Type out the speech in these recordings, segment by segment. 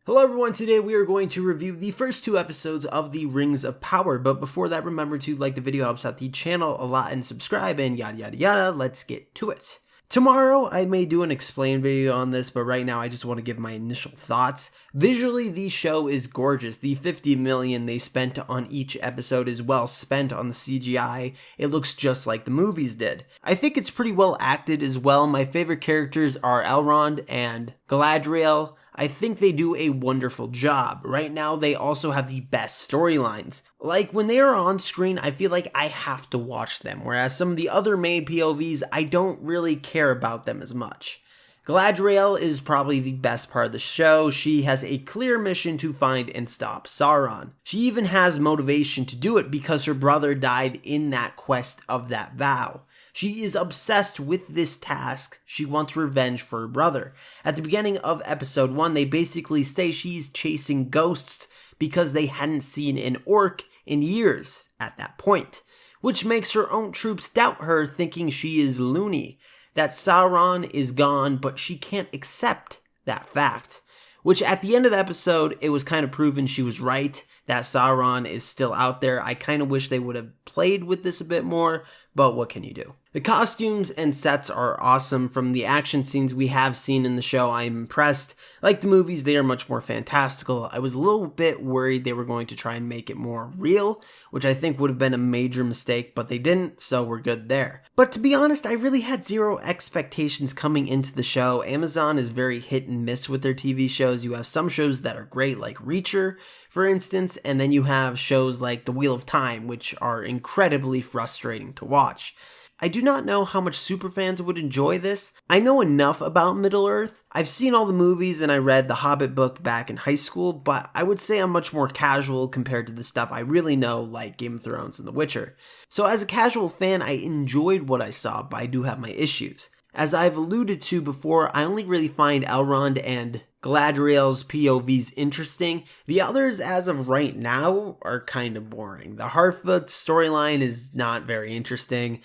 Hello everyone, today we are going to review the first two episodes of the Rings of Power, but before that remember to like the video, helps out the channel a lot, and subscribe and yada yada yada. Let's get to it. Tomorrow I may do an explain video on this, but right now I just want to give my initial thoughts. Visually, the show is gorgeous. The $50 million they spent on each episode is well spent on the CGI. It looks just like the movies did. I think it's pretty well acted as well. My favorite characters are Elrond and Galadriel. I think they do a wonderful job. Right now, they also have the best storylines. Like, when they are on screen, I feel like I have to watch them, whereas some of the other main POVs, I don't really care about them as much. Galadriel is probably the best part of the show. She has a clear mission to find and stop Sauron. She even has motivation to do it because her brother died in that quest of that vow. She is obsessed with this task. She wants revenge for her brother. At the beginning of episode 1, they basically say she's chasing ghosts because they hadn't seen an orc in years at that point, which makes her own troops doubt her, thinking she is loony, that Sauron is gone, but she can't accept that fact. Which at the end of the episode, it was kind of proven she was right, that Sauron is still out there. I kind of wish they would have played with this a bit more, but what can you do? The costumes and sets are awesome. From the action scenes we have seen in the show, I am impressed. Like the movies, they are much more fantastical. I was a little bit worried they were going to try and make it more real, which I think would have been a major mistake, but they didn't, so we're good there. But to be honest, I really had zero expectations coming into the show. Amazon is very hit and miss with their TV shows. You have some shows that are great, like Reacher, for instance, and then you have shows like The Wheel of Time, which are incredibly frustrating to watch. I do not know how much superfans would enjoy this. I know enough about Middle-earth. I've seen all the movies and I read the Hobbit book back in high school, but I would say I'm much more casual compared to the stuff I really know, like Game of Thrones and The Witcher. So as a casual fan, I enjoyed what I saw, but I do have my issues. As I've alluded to before, I only really find Elrond and Galadriel's POVs interesting. The others, as of right now, are kind of boring. The Harfoot storyline is not very interesting.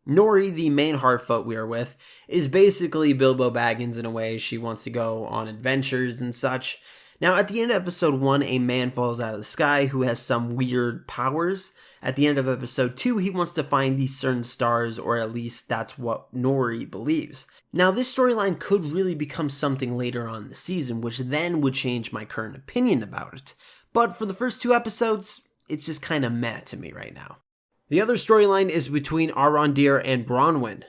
Nori, the main Harfoot we are with, is basically Bilbo Baggins in a way. She wants to go on adventures and such. Now, at the end of episode 1, a man falls out of the sky who has some weird powers. At the end of episode 2, he wants to find these certain stars, or at least that's what Nori believes. Now, this storyline could really become something later on in the season, which then would change my current opinion about it. But for the first 2 episodes, it's just kind of meh to me right now. The other storyline is between Arondir and Bronwyn.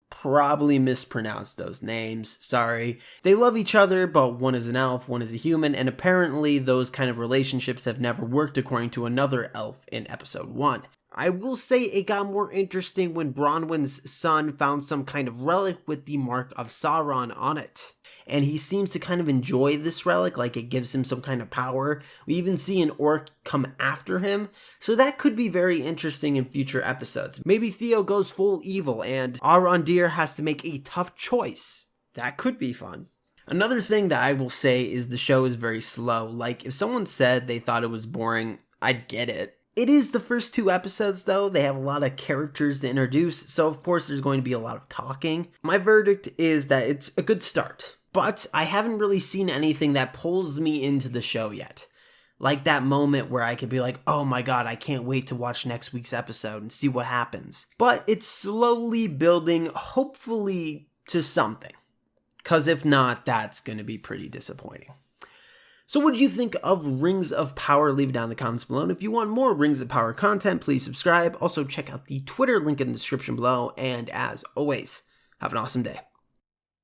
Probably mispronounced those names, sorry. They love each other, but one is an elf, one is a human, and apparently those kind of relationships have never worked according to another elf in episode 1. I will say it got more interesting when Bronwyn's son found some kind of relic with the mark of Sauron on it. And he seems to kind of enjoy this relic, like it gives him some kind of power. We even see an orc come after him, so that could be very interesting in future episodes. Maybe Theo goes full evil and Arondir has to make a tough choice. That could be fun. Another thing that I will say is the show is very slow. Like, if someone said they thought it was boring, I'd get it. It is the first 2 episodes though. They have a lot of characters to introduce, so of course there's going to be a lot of talking. My verdict is that it's a good start, but I haven't really seen anything that pulls me into the show yet. Like that moment where I could be like, oh my god, I can't wait to watch next week's episode and see what happens. But it's slowly building, hopefully, to something. Because if not, that's going to be pretty disappointing. So what did you think of Rings of Power? Leave it down in the comments below. And if you want more Rings of Power content, please subscribe. Also, check out the Twitter link in the description below. And as always, have an awesome day.